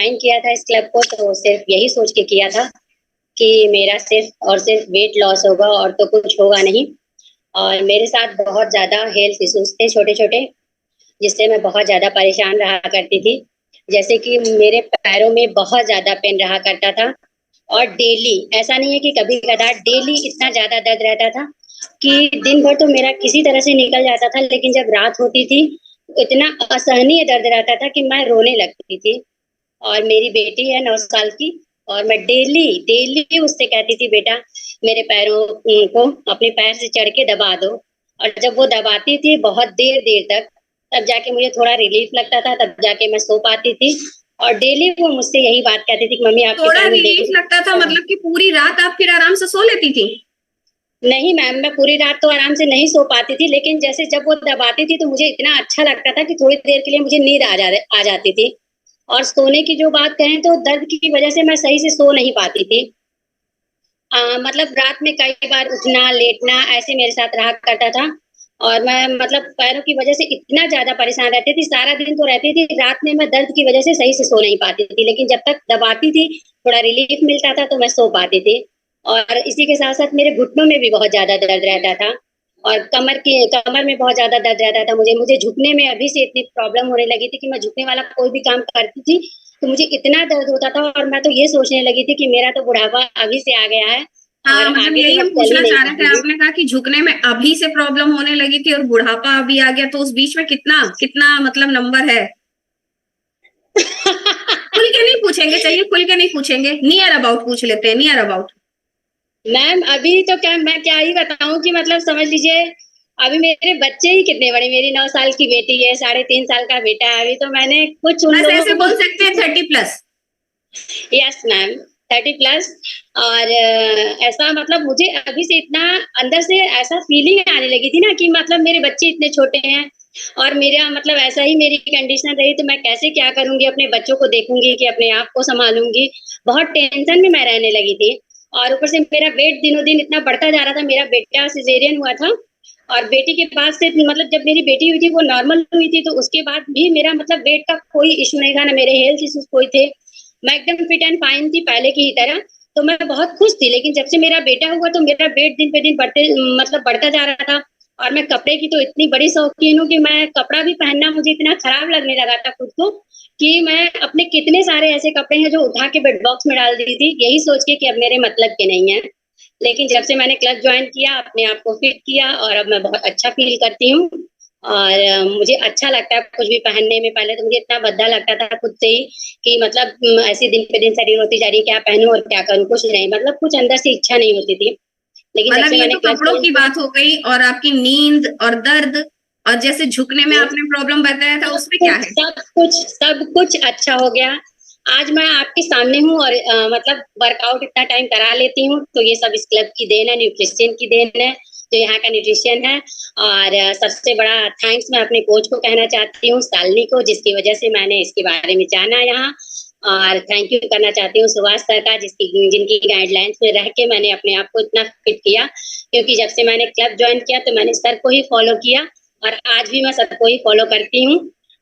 Join किया था इस क्लब को तो सिर्फ यही सोच के किया था कि मेरा सिर्फ और सिर्फ वेट लॉस होगा और तो कुछ होगा नहीं। और मेरे साथ बहुत ज्यादा हेल्थ इश्यूज थे छोटे छोटे, जिससे मैं बहुत ज्यादा परेशान रहा करती थी। जैसे कि मेरे पैरों में बहुत ज्यादा पेन रहा करता था, और डेली, ऐसा नहीं है कि कभी कदार, डेली इतना ज्यादा दर्द रहता था कि दिन भर तो मेरा किसी तरह से निकल जाता था, लेकिन जब रात होती थी इतना असहनीय दर्द रहता था कि मैं रोने लगती थी। और मेरी बेटी है 9 साल की, और मैं डेली डेली उससे कहती थी, बेटा मेरे पैरों को अपने पैर से चढ़ के दबा दो। और जब वो दबाती थी बहुत देर देर तक, तब जाके मुझे थोड़ा रिलीफ लगता था, तब जाके मैं सो पाती थी। और डेली वो मुझसे यही बात कहती थी कि मम्मी आपके थोड़ा पैर में रिलीफ लगता था मतलब कि पूरी रात आप फिर आराम से सो लेती थी? नहीं मैम, मैं पूरी रात तो आराम से नहीं सो पाती थी, लेकिन जैसे जब वो दबाती थी तो मुझे इतना अच्छा लगता था कि थोड़ी देर के लिए मुझे नींद आ जाती थी। और सोने की जो बात कहें तो दर्द की वजह से मैं सही से सो नहीं पाती थी। मतलब रात में कई बार उठना लेटना ऐसे मेरे साथ रहा करता था। और मैं मतलब पैरों की वजह से इतना ज्यादा परेशान रहती थी, सारा दिन तो रहती थी, रात में मैं दर्द की वजह से सही से सो नहीं पाती थी। लेकिन जब तक दबाती थी, थोड़ा रिलीफ मिलता था, तो मैं सो पाती थी। और इसी के साथ साथ मेरे घुटनों में भी बहुत ज्यादा दर्द रहता था, और कमर में बहुत ज्यादा दर्द रहता था। मुझे मुझे झुकने में अभी से इतनी प्रॉब्लम होने लगी थी कि मैं झुकने वाला कोई भी काम करती थी तो मुझे इतना दर्द होता था, और मैं तो ये सोचने लगी थी कि मेरा तो बुढ़ापा अभी से आ गया है और हाँ, मतलब आगे तो यही मैं हम चल ही पूछना नहीं चाह रहे थे। पाऊंगी। आपने कहा कि झुकने में अभी से प्रॉब्लम होने लगी थी और बुढ़ापा अभी आ गया, तो उस बीच में कितना कितना मतलब नंबर है? खुल के नहीं पूछेंगे, चाहिए खुल के नहीं पूछेंगे, नियर अबाउट पूछ लेते हैं, नियर अबाउट। मैम अभी तो क्या, मैं क्या ही बताऊं कि मतलब समझ लीजिए, अभी मेरे बच्चे ही कितने बड़े, मेरी 9 साल की बेटी है, 3.5 साल का बेटा है। अभी तो मैंने कुछ उन बस लोगों ऐसे को, बोल सकते हैं 30+। Yes ma'am, 30+। और ऐसा मतलब मुझे अभी से इतना अंदर से ऐसा फीलिंग आने लगी थी ना कि मतलब मेरे बच्चे इतने छोटे हैं, और मेरा मतलब ऐसा ही मेरी कंडीशन रही तो मैं कैसे क्या करूंगी, अपने बच्चों को देखूंगी कि अपने आप को संभालूंगी। बहुत टेंशन में मैं रहने लगी थी। और ऊपर से मेरा वेट दिनों दिन इतना बढ़ता जा रहा था। मेरा बेटा सिजेरियन हुआ था, और बेटी के बाद से मतलब जब मेरी बेटी हुई थी वो नॉर्मल हुई थी, तो उसके बाद भी मेरा मतलब वेट का कोई इशू नहीं था, ना मेरे हेल्थ इश्यूज कोई थे। मैं एकदम फिट एंड फाइन थी पहले की ही तरह। तो मैं बहुत खुश थी। लेकिन जब से मेरा बेटा हुआ तो मेरा वेट दिन पे दिन बढ़ता जा रहा था। और मैं कपड़े की तो इतनी बड़ी शौकीन हूँ कि मैं कपड़ा भी पहनना मुझे इतना खराब लगने लगा था खुद को, कि मैं अपने कितने सारे ऐसे कपड़े हैं जो उठा के बेड बॉक्स में डाल दी थी, यही सोच के कि अब मेरे मतलब के नहीं है। लेकिन जब से मैंने क्लब ज्वाइन किया, अपने आप को फिट किया, और अब मैं बहुत अच्छा फील करती हूँ। और मुझे अच्छा लगता है कुछ भी पहनने में। पहले तो मुझे इतना भद्दा लगता था खुद से ही कि मतलब ऐसे दिन पे दिन शरीर होती जा रही है, क्या पहनूं और क्या करूं, कुछ नहीं, मतलब कुछ अंदर से इच्छा नहीं होती थी। लेकिन जब मतलब से ये मैंने तो क्लब कपड़ों ज्वाइन की किया, बात हो गई, और आपकी नींद और दर्द, और जैसे झुकने में आपने प्रॉब्लम बताया था, सब उसमें क्या कुछ है? सब कुछ सब कुछ अच्छा हो गया। आज मैं आपके सामने हूँ, और मतलब वर्कआउट इतना टाइम करा लेती हूँ, तो ये सब इस क्लब की देन है, न्यूट्रिशन की देन है, जो यहाँ का न्यूट्रिशन है। और सबसे बड़ा थैंक्स मैं अपने कोच को कहना चाहती हूँ, शालिनी को, जिसकी वजह से मैंने इसके बारे में जाना यहाँ। और थैंक यू करना चाहती हूँ सुभाष सर का, जिनकी गाइडलाइंस में रह के मैंने अपने आप को इतना फिट किया। क्योंकि जब से मैंने क्लब ज्वाइन किया तो मैंने सर को ही फॉलो किया, और आज भी मैं सबको ही फॉलो करती हूँ।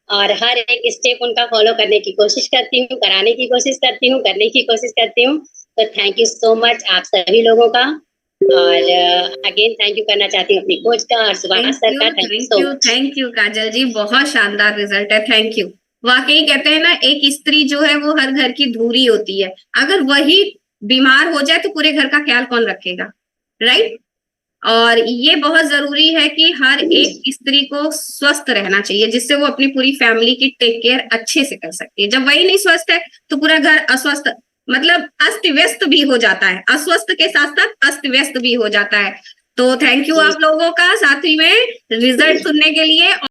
और हर एक स्टेप उनका फॉलो करने की कोशिश करती हूँ, कराने की कोशिश करती हूँ, करने की कोशिश करती हूँ। तो थैंक यू सो मच आप सभी लोगों का। और अगेन थैंक यू करना चाहती हूँ अपनी कोच का और सुभाष थैंक सर यू, का। Thank you thank so you, much. Thank you Kajal ji, बहुत शानदार रिजल्ट है, थैंक यू। वाकई कहते हैं ना, एक स्त्री जो है वो हर घर की धूरी होती है। अगर वही बीमार हो जाए तो पूरे घर का ख्याल कौन रखेगा? राइट। और ये बहुत जरूरी है कि हर एक स्त्री को स्वस्थ रहना चाहिए, जिससे वो अपनी पूरी फैमिली की टेक केयर अच्छे से कर सकती है। जब वही नहीं स्वस्थ है तो पूरा घर अस्वस्थ, मतलब अस्त व्यस्त भी हो जाता है, अस्वस्थ के साथ साथ अस्त व्यस्त भी हो जाता है। तो थैंक यू जी। आप लोगों का, साथ ही में रिजल्ट सुनने के लिए।